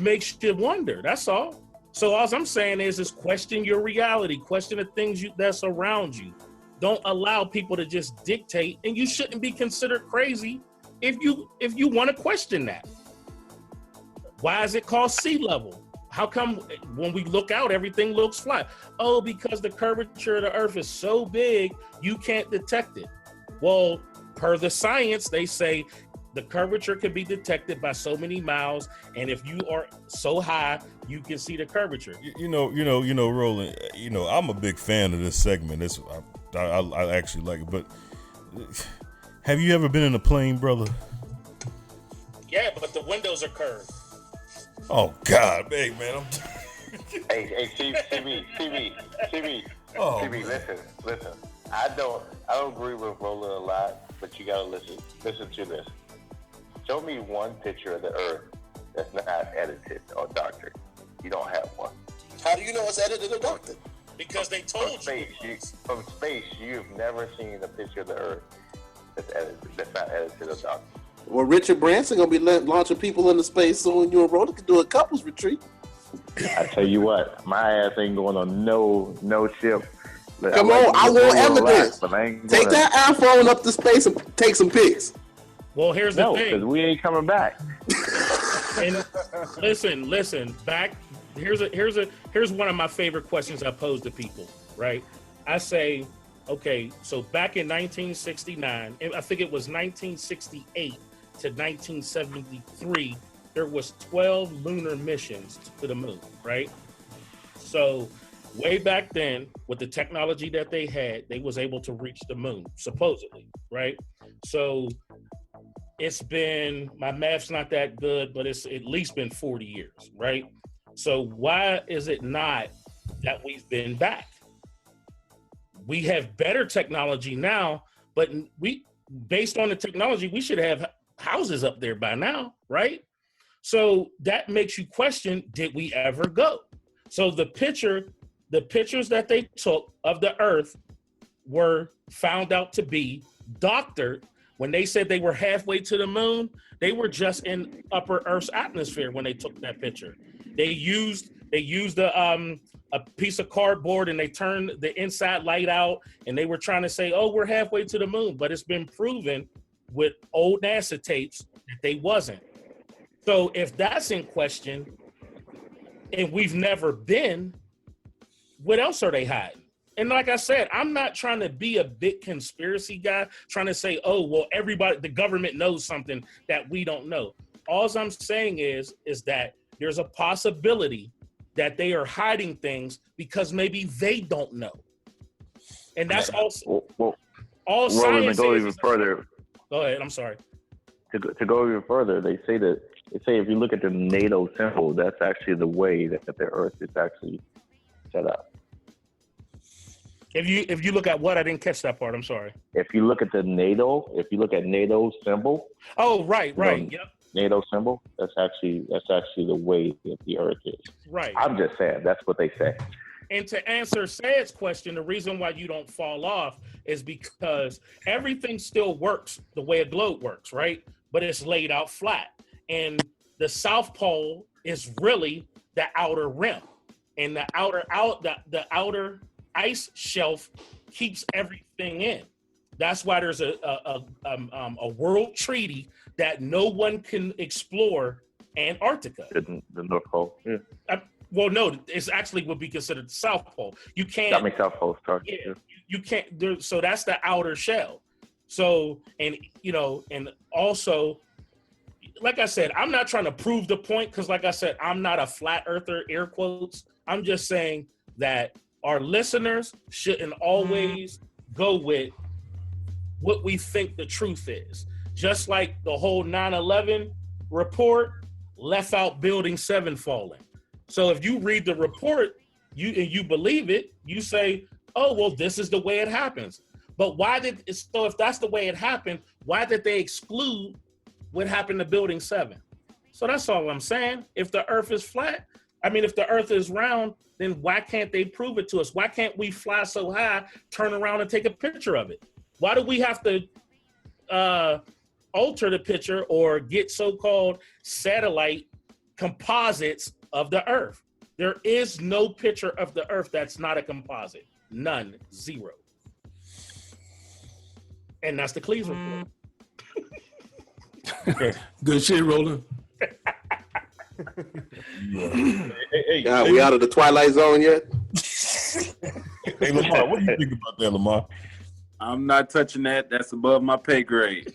makes you wonder. That's all. So all I'm saying is question your reality, question the things that's around you. Don't allow people to just dictate, and you shouldn't be considered crazy if you want to question that. Why is it called sea level? How come when we look out, everything looks flat? Oh, because the curvature of the Earth is so big, you can't detect it. Well, per the science, they say the curvature can be detected by so many miles, and if you are so high, you can see the curvature. You know, Roland. You know, I'm a big fan of this segment. I actually like it. But have you ever been in a plane, brother? Yeah, but the windows are curved. Oh God, hey man, Hey, CB. Oh, CB, listen. I don't agree with Roland a lot, but you gotta listen to this. Show me one picture of the Earth that's not edited or doctored. You don't have one. How do you know it's edited or doctored? Because they told From space, you've never seen a picture of the Earth that's not edited or doctored. Well, Richard Branson gonna be launching people into space soon. You and Roland can do a couples retreat. I tell you what, my ass ain't going on no ship. Come on, I want evidence. Take that iPhone up to space and take some pics. Well, here's the thing. Because we ain't coming back. And listen. Back here's one of my favorite questions I pose to people. Right? I say, okay, so back in 1969, I think it was 1968 to 1973, there was 12 lunar missions to the moon. Right? So way back then, with the technology that they had, they was able to reach the moon, supposedly, right? So it's been, my math's not that good, but it's at least been 40 years, right? So why is it not that we've been back? We have better technology now, but based on the technology, we should have houses up there by now, right? So that makes you question, did we ever go? So the pictures that they took of the Earth were found out to be doctored. When they said they were halfway to the moon, they were just in upper Earth's atmosphere when they took that picture. They used a piece of cardboard and they turned the inside light out, and they were trying to say, oh, we're halfway to the moon. But it's been proven with old NASA tapes that they wasn't. So if that's in question and we've never been, what else are they hiding? And like I said, I'm not trying to be a big conspiracy guy, trying to say, oh, well, the government knows something that we don't know. All I'm saying is that there's a possibility that they are hiding things because maybe they don't know. And that's also all science go is. Even further. Go ahead, I'm sorry. To go even further, they say if you look at the NATO symbol, that's actually the way that the Earth is actually set up. If you look at what, I didn't catch that part. I'm sorry. If you look at NATO symbol. Oh, right. Yep. NATO symbol. That's actually the way that the Earth is. Right. I'm just saying that's what they say. And to answer Sad's question, the reason why you don't fall off is because everything still works the way a globe works, right? But it's laid out flat. And the South Pole is really the outer rim. And the outer ice shelf keeps everything in. That's why there's a world treaty that no one can explore Antarctica. The North Pole. Yeah. Well, no, it's actually would be considered the South Pole. You can't. That makes South Pole start. Yeah, you can't. So that's the outer shell. So and also, like I said, I'm not trying to prove the point because, like I said, I'm not a flat earther. Air quotes. I'm just saying that our listeners shouldn't always go with what we think the truth is. Just like the whole 9/11 report left out Building 7 falling. So if you read the report, you believe it, you say, oh, well, this is the way it happens. But if that's the way it happened, why did they exclude what happened to Building 7? So that's all I'm saying. If the Earth is flat, if the Earth is round, then why can't they prove it to us? Why can't we fly so high, turn around and take a picture of it? Why do we have to alter the picture or get so-called satellite composites of the Earth? There is no picture of the Earth that's not a composite. None. Zero. And that's the Cleeze Report. Good shit, Roland. God, we out of the Twilight Zone yet? Hey, Lamar, what do you think about that, Lamar? I'm not touching that. That's above my pay grade.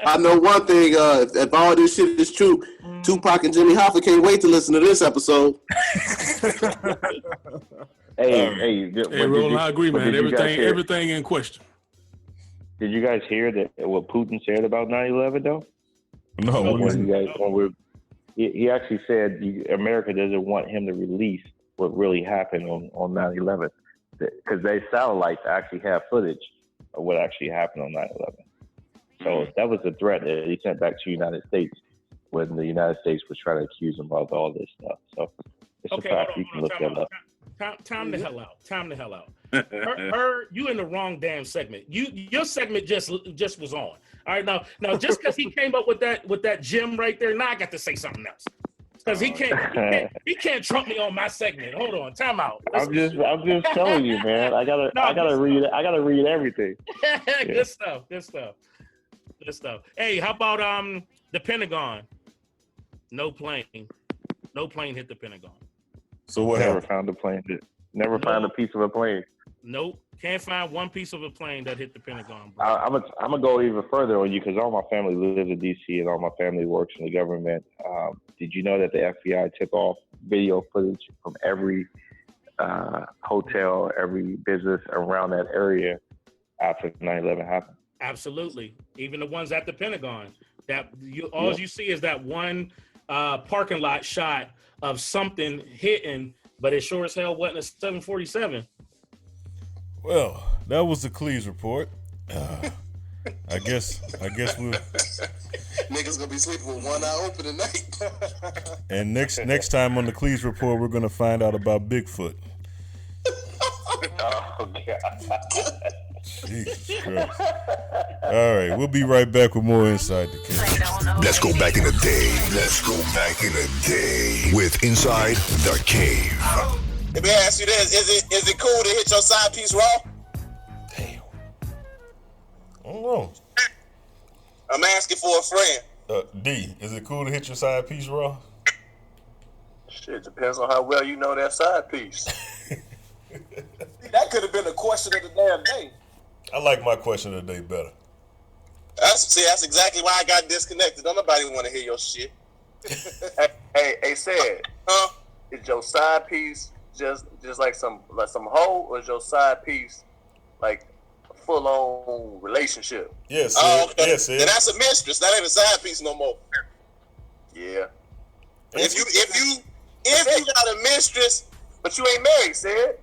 I know one thing. If all this shit is true, Tupac and Jimmy Hoffa can't wait to listen to this episode. Hey, Roland, I agree, man. Everything in question. Did you guys hear that what Putin said about 9/11 though? No. He actually said America doesn't want him to release what really happened on 9/11 because they satellites actually have footage of what actually happened on 9/11. So that was a threat that he sent back to the United States when the United States was trying to accuse him of all this stuff. So it's a fact. You can look that up. Time the hell out. Time the hell out. Hurd, you in the wrong damn segment. Your segment just was on. All right, now just because he came up with that gem right there, now I got to say something else. Because he can't trump me on my segment. Hold on, time out. I'm just telling you, man. I gotta read everything. Good stuff. Hey, how about the Pentagon? No plane hit the Pentagon. So what? Never found a plane. Never found a piece of a plane. Nope, can't find one piece of a plane that hit the Pentagon. I'm gonna go even further on you because all my family lives in D.C. and all my family works in the government. Did you know that the FBI took off video footage from every hotel, every business around that area after 9/11 happened? Absolutely, even the ones at the Pentagon. You see is that one parking lot shot of something hitting, but it sure as hell wasn't a 747. Well, that was the Cleeze Report. I guess we'll. Niggas gonna be sleeping with one eye open tonight. And next time on the Cleeze Report, we're gonna find out about Bigfoot. Oh God! Jesus Christ! All right, we'll be right back with more Inside the Cave. Let's go back in the day with Inside the Cave. Let me ask you this: Is it cool to hit your side piece raw? Damn. I don't know. I'm asking for a friend. D, is it cool to hit your side piece raw? Shit, depends on how well you know that side piece. That could have been a question of the damn day. I like my question of the day better. That's exactly why I got disconnected. Don't nobody want to hear your shit. Hey, said, is your side piece just like some hoe, or is your side piece like a full on relationship? Yes. Okay. Yes. Then that's a mistress. That ain't a side piece no more. Yeah. If you got a mistress, but you ain't married, said.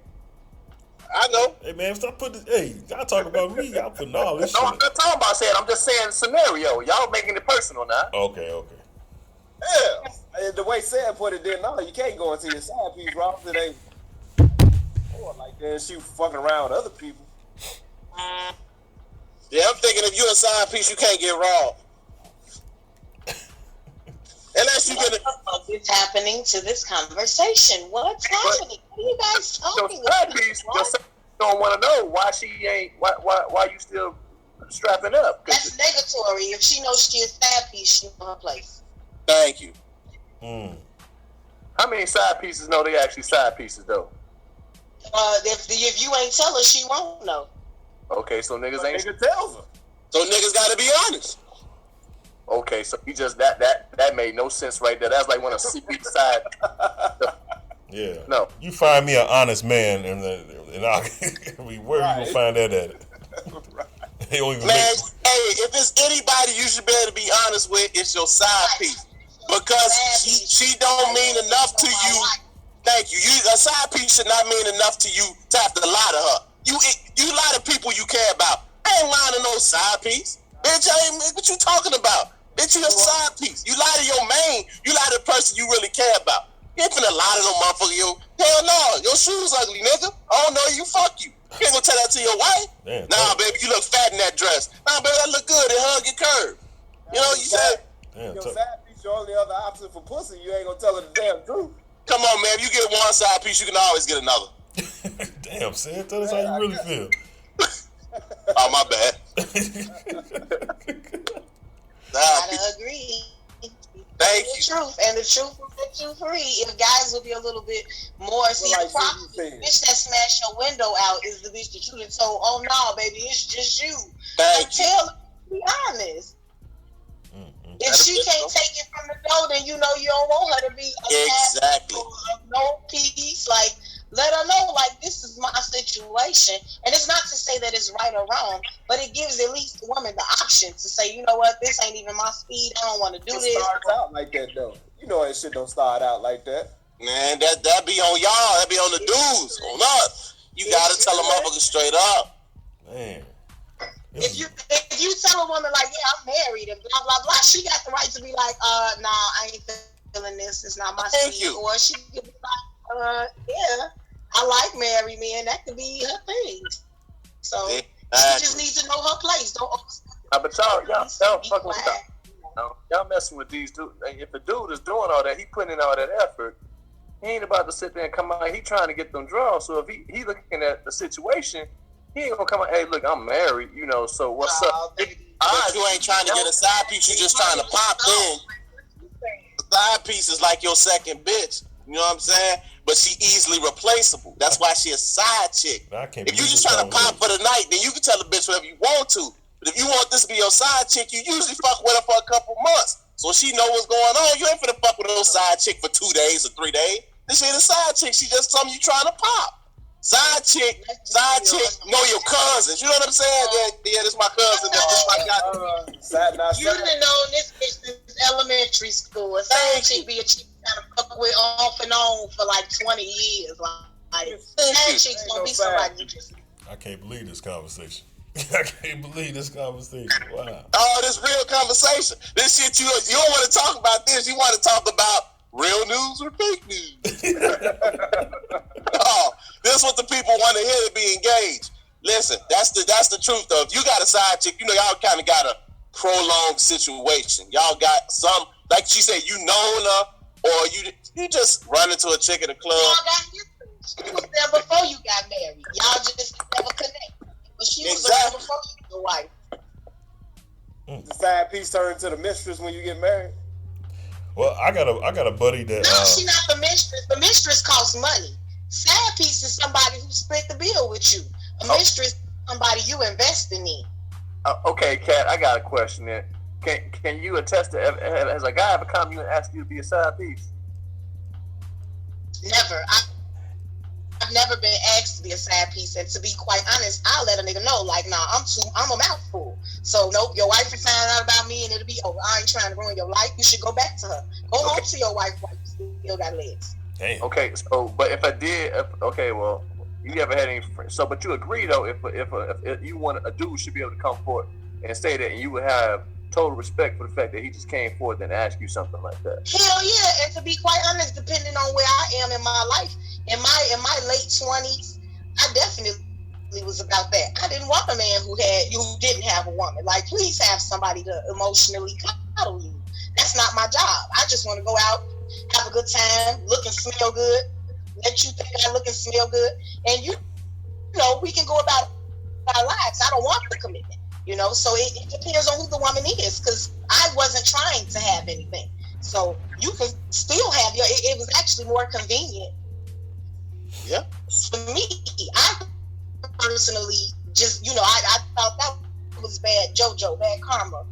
I know. Hey man, stop putting. Hey, y'all talking about me? Y'all putting all this. No, shit. I'm not talking about said. I'm just saying scenario. Y'all making it personal now. Okay. Yeah. The way Sam put it, no, you can't go into your side piece, Rob. It ain't like that. She fucking around with other people. Yeah, I'm thinking if you're a side piece, you can't get robbed. Unless you get What's happening to this conversation? What's happening? What are you guys talking about? Your don't want to know why she ain't. Why you still strapping up? That's negatory. If she knows she is side piece, she know her place. Thank you. How many side pieces know they actually side pieces though? If you ain't tell her, she won't know. Okay, so niggas ain't. Nigga tells her. So niggas got to be honest. Okay, so you just that made no sense right there. That's like when a CP side. Yeah. No. You find me an honest man, and I mean, where you gonna find that at? They don't even man, if it's anybody you should be able to be honest with, it's your side piece, because she don't mean enough to you. Thank you. A side piece should not mean enough to you to have to lie to her. You lie to people you care about. I ain't lying to no side piece. Bitch, what you talking about? Bitch, you a side piece. You lie to your main. You lie to the person you really care about. You ain't finna lie to no motherfucker. Hell no. Your shoes ugly, nigga. I don't know you. Fuck you. You ain't gonna tell that to your wife. Damn, nah, baby, you look fat in that dress. Nah, baby, that look good. It hug your curve. You know what you said? Your side piece, your only other option for pussy. You ain't gonna tell her the damn truth. Come on, man. If you get one side piece, you can always get another. Damn, Sid. Tell us how you really feel. Oh, my bad. I agree. Thank you. Truth, and the truth will set you free. If guys will be a little bit more, see, the problem, the bitch that smashed your window out is the bitch that you done told, oh no, baby, it's just you. Tell her, be honest. If she can't take it from the door, then you know you don't want her to be exactly no peace. Like, let her know, like, this is my situation. And it's not to say that it's right or wrong, but it gives at least the woman the option to say, you know what, this ain't even my speed. I don't want to do this. It starts out like that, though. You know that shit don't start out like that. Man, that be on y'all. That be on the dudes. On us. You gotta tell a motherfucker straight up. Man. If you tell a woman, like, yeah, I'm married and blah, blah, blah, she got the right to be like, nah, I ain't feeling this. It's not my speed. Or she could be like, yeah, I like married men. That could be her thing. So she just needs to know her place. Don't. But y'all fucking with y'all messing with these dudes. If a dude is doing all that, he putting in all that effort. He ain't about to sit there and come out. He trying to get them draws. So if he looking at the situation, he ain't gonna come out. Hey, look, I'm married. You know. So what's up? But you ain't trying to get a side piece. You just trying to pop in. The side piece is like your second bitch. You know what I'm saying? But she easily replaceable. That's why she a side chick. If you just trying to pop for the night, then you can tell the bitch whatever you want to. But if you want this to be your side chick, you usually fuck with her for a couple months. So she know what's going on. You ain't finna fuck with no side chick for 2 days or 3 days. This ain't a side chick. She just something you trying to pop. Side chick, know your cousins. You know what I'm saying? Yeah, this my cousin. This my guy. You done known this bitch since elementary school. A side chick be a chick kind of fuck with off and on for like 20 years. Like side chicks gonna be somebody you just. I can't believe this conversation. I can't believe this conversation. Wow. Oh, this real conversation. This shit you don't want to talk about this. You want to talk about real news or fake news. Oh, this is what the people want to hear to be engaged. Listen, that's the truth though. If you got a side chick, you know y'all kind of got a prolonged situation. Y'all got some, like she said, you known her, or you just run into a chick at a club. Y'all got history. She was there before you got married. Y'all just never connected. But she was there before you were wife. The side piece turned to the mistress when you get married. Well, I got a buddy that. No, she not the mistress. The mistress costs money. Side piece is somebody who split the bill with you. A mistress is somebody you investing in. Okay, Kat, I got a question there. Can you attest to, has a guy ever come to you and asked you to be a side piece? Never. I've never been asked to be a side piece, and to be quite honest, I'll let a nigga know, like, nah, I'm a mouthful. So nope, your wife will find out about me and it'll be over. I ain't trying to ruin your life. You should go back to her. Go home to your wife while you still got legs. Damn. Okay, so but if I did, okay, well, you never had any friends. So, but you agree though, if you want a dude should be able to come forward and say that, and you would have total respect for the fact that he just came forward and asked you something like that. Hell yeah, and to be quite honest, depending on where I am in my life, in my late 20s, I definitely was about that. I didn't want a man who didn't have a woman. Like, please have somebody to emotionally cuddle you. That's not my job. I just want to go out, have a good time, look and smell good, let you think I look and smell good, and you know, we can go about our lives. I don't want the commitment, you know, so it depends on who the woman is, because I wasn't trying to have anything. So you can still have it was actually more convenient. Yeah. For me, I personally just, you know, I thought that was bad bad karma.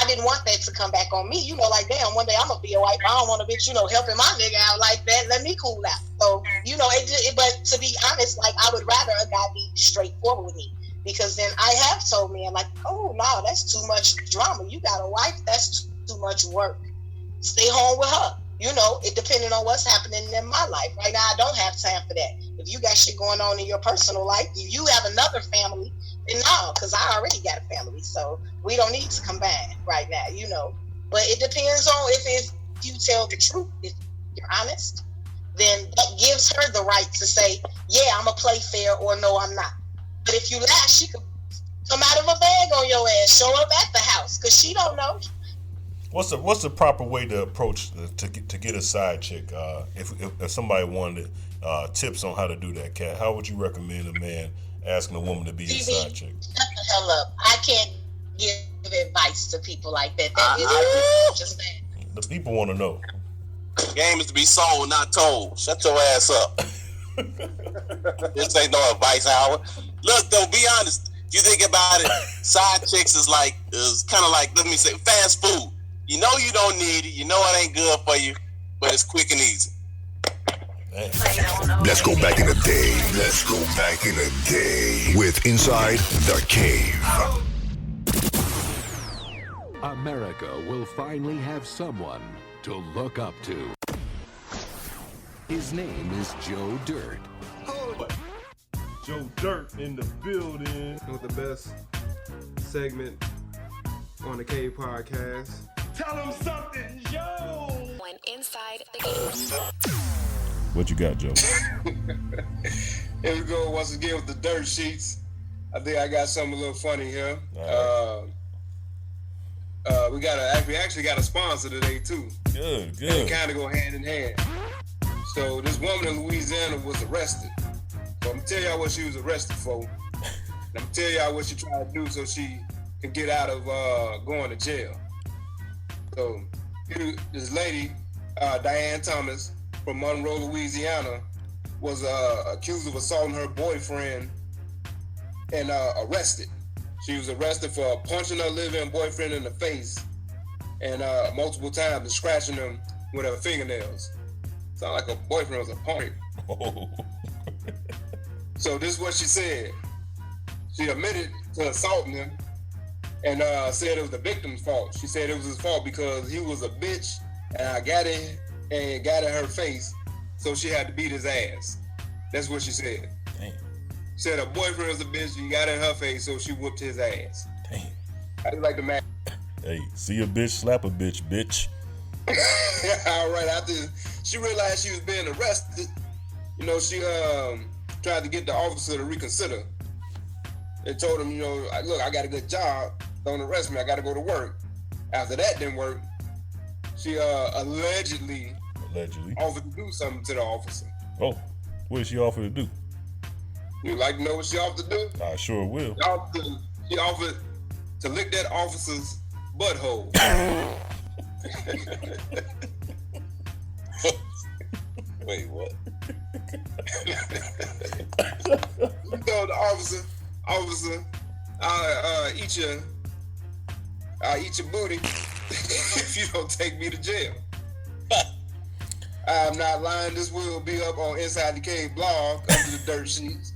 I didn't want that to come back on me. You know, like, damn, one day I'm going to be a wife. I don't want a bitch, you know, helping my nigga out like that. Let me cool out. So, you know, but to be honest, like, I would rather a guy be straightforward with me. Because then I have told men, like, oh, no, that's too much drama. You got a wife, that's too much work. Stay home with her. You know, it depending on what's happening in my life. Right now, I don't have time for that. If you got shit going on in your personal life, if you have another family, then no, because I already got a family. So we don't need to combine right now, you know. But it depends on if you tell the truth, if you're honest, then that gives her the right to say, yeah, I'm going to play fair, or no, I'm not. But if you lie, she could come out of a bag on your ass, show up at the house, because she don't know. What's the proper way to approach to get a side chick? If somebody wanted tips on how to do that, Kat, how would you recommend a man asking a woman to be his side chick? Shut the hell up! I can't give advice to people like that. That is just that. The people want to know. The game is to be sold, not told. Shut your ass up. This ain't no advice hour. Look, though, be honest. You think about it, side chicks is kind of like, let me say, fast food. You know you don't need it. You know it ain't good for you, but it's quick and easy. Let's go back in the day. Let's go back in the day with Inside the Cave. America will finally have someone to look up to. His name is Joe Dirt. Joe Dirt in the building. With the best segment on the Cave podcast. Tell him something, Joe. When Inside the Cave. What you got, Joe? Here we go once again with the dirt sheets. I think I got something a little funny here. We actually got a sponsor today too. Good. And they kind of go hand in hand. So this woman in Louisiana was arrested. So I'm gonna tell y'all what she was arrested for. And I'm gonna tell y'all what she tried to do so she could get out of going to jail. So this lady, Diane Thomas from Monroe, Louisiana, was accused of assaulting her boyfriend and arrested. She was arrested for punching her living boyfriend in the face and multiple times and scratching him with her fingernails. Sound like her boyfriend was a punk. Oh. So this is what she said. She admitted to assaulting him and said it was the victim's fault. She said it was his fault because he was a bitch and I got it and got in her face, so she had to beat his ass. That's what she said. Damn. She said her boyfriend was a bitch, he got in her face, so she whooped his ass. Damn. I just like the man. Hey, see a bitch, slap a bitch, bitch. All right, after she realized she was being arrested, she tried to get the officer to reconsider. They told him, look, I got a good job, don't arrest me, I got to go to work. After that didn't work, she allegedly offered to do something to the officer. Oh, what did she offer to do? You'd like to know what she offered to do? I sure will. She offered to lick that officer's butthole. Wait, what? You told the officer, I'll eat your booty if you don't take me to jail. I'm not lying. This will be up on Inside the Cave blog under the dirt sheets.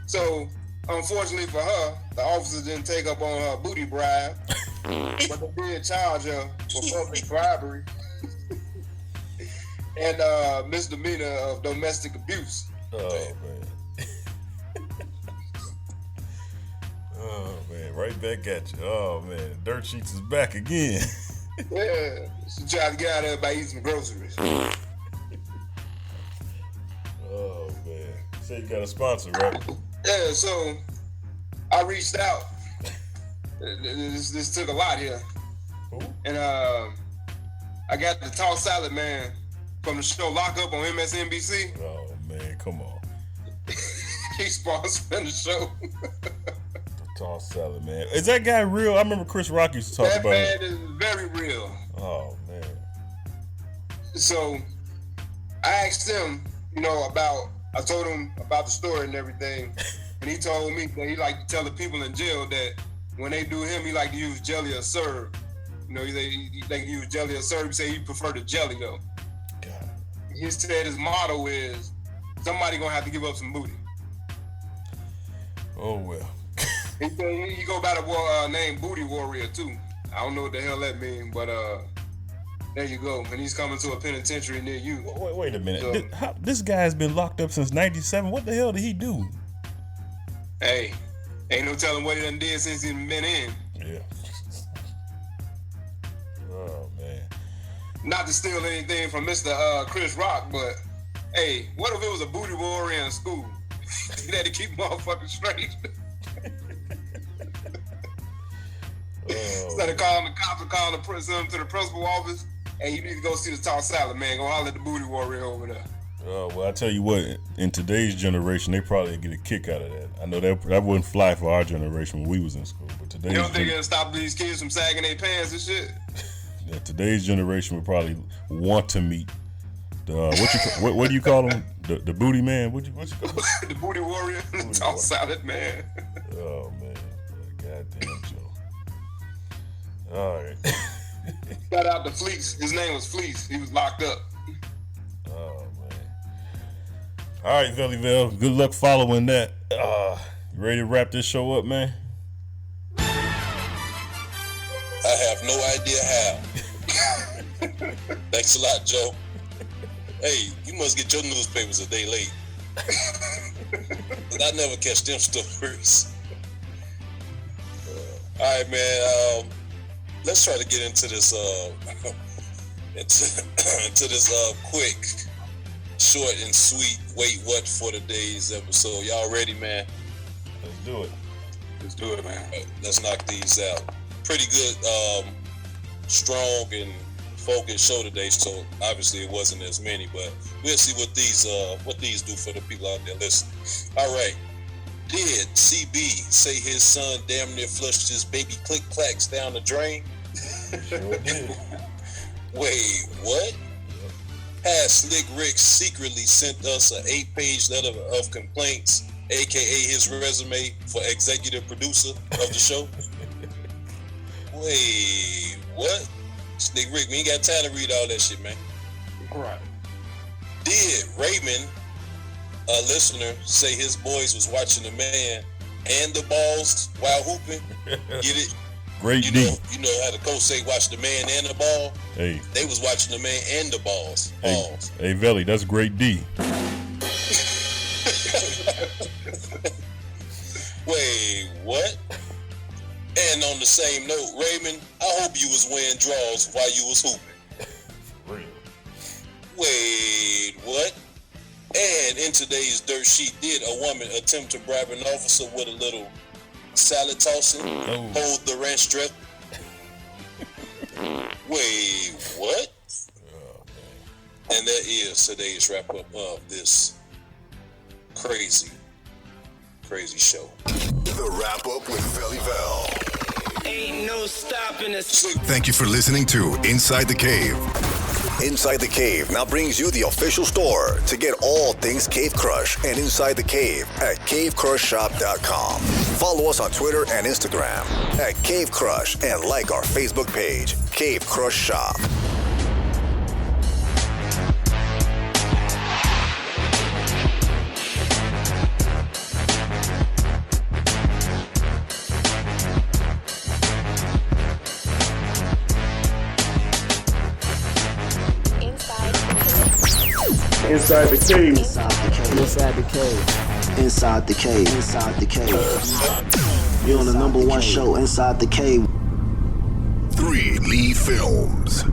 So, unfortunately for her, the officers didn't take up on her booty bribe, but they did charge her for public bribery and misdemeanor of domestic abuse. Oh, man. Oh, man. Right back at you. Oh, man. Dirt Sheets is back again. Yeah. She tried to get out of there by eating some groceries. Oh, man. You say you got a sponsor, right? Yeah, so I reached out. This took a lot here. Ooh. And I got the Toss Salad Man from the show Lock Up on MSNBC. Oh, man. Come on. He's sponsoring the show. Toss Salad Man. Is that guy real? I remember Chris Rock used to talk about it. That man is very real. Oh, man. So I asked him, I told him about the story and everything. And he told me that he liked to tell the people in jail that when they do him, he like to use jelly or syrup. He like to use jelly or syrup. He said he preferred the jelly though. God. He said his motto is, somebody gonna have to give up some booty. Oh, well. He said he go by the name Booty Warrior too. I don't know what the hell that means, but there you go. And he's coming to a penitentiary near you. Wait a minute. So, this guy's been locked up since '97. What the hell did he do? Hey, ain't no telling what he done did since he been in. Yeah. Oh, man. Not to steal anything from Mr. Chris Rock, but hey, what if it was a booty warrior in school? He had to keep motherfuckers straight. Instead of calling the cops and calling them to the principal office, hey, you need to go see the Toss Salad Man. Go holler at the booty warrior over there. Well, I tell you what, in today's generation, they probably get a kick out of that. I know that wouldn't fly for our generation when we was in school, but today's You don't think it'll stop these kids from sagging their pants and shit? Yeah, today's generation would probably want to meet the what do you call them? The booty man? What you call him? The booty warrior, tall solid man. Oh man, goddamn Joe. All right. Shout out to Fleece. His name was Fleece. He was locked up. Oh man. All right, Vellyville. Good luck following that. You ready to wrap this show up, man? I have no idea how. Thanks a lot, Joe. Hey, you must get your newspapers a day late. But I never catch them stories. All right, man. Let's try to get into this into this quick, short and sweet. Wait, what for today's episode? Y'all ready, man? Let's do it. Let's do it, man. Let's knock these out. Pretty good, strong and focused show today. So obviously it wasn't as many, but we'll see what these do for the people out there listening. All right. Did CB say his son damn near flushed his baby click clacks down the drain? Sure did. Wait, what? Has Slick Rick secretly sent us an 8-page letter of complaints, aka his resume for executive producer of the show? Wait, what? Slick Rick, we ain't got time to read all that shit, man. All right. Did Raymond, a listener, say his boys was watching the man and the balls while hooping? Get it? Great you D. know how the coach say watch the man and the ball? Hey. They was watching the man and the balls. Hey, Velly, that's great D. Wait, what? And on the same note, Raymond, I hope you was wearing drawers while you was hooping. Real. Wait, what? And in today's dirt sheet, did a woman attempt to bribe an officer with a little salad tossing? Hold the ranch strip? Wait, what? Oh, and that is today's wrap up of this crazy show. The wrap up with Vellyville. Ain't no stopping us. Thank you for listening to Inside the Cave. Inside the Cave now brings you the official store to get all things Cave Crush and Inside the Cave at cavecrushshop.com. Follow us on Twitter and Instagram at Cave Crush and like our Facebook page, Cave Crush Shop. Inside the cave. Inside the cave. Inside the cave. Inside the cave. You're on the #1 show, Inside the Cave. 3 Lee Films.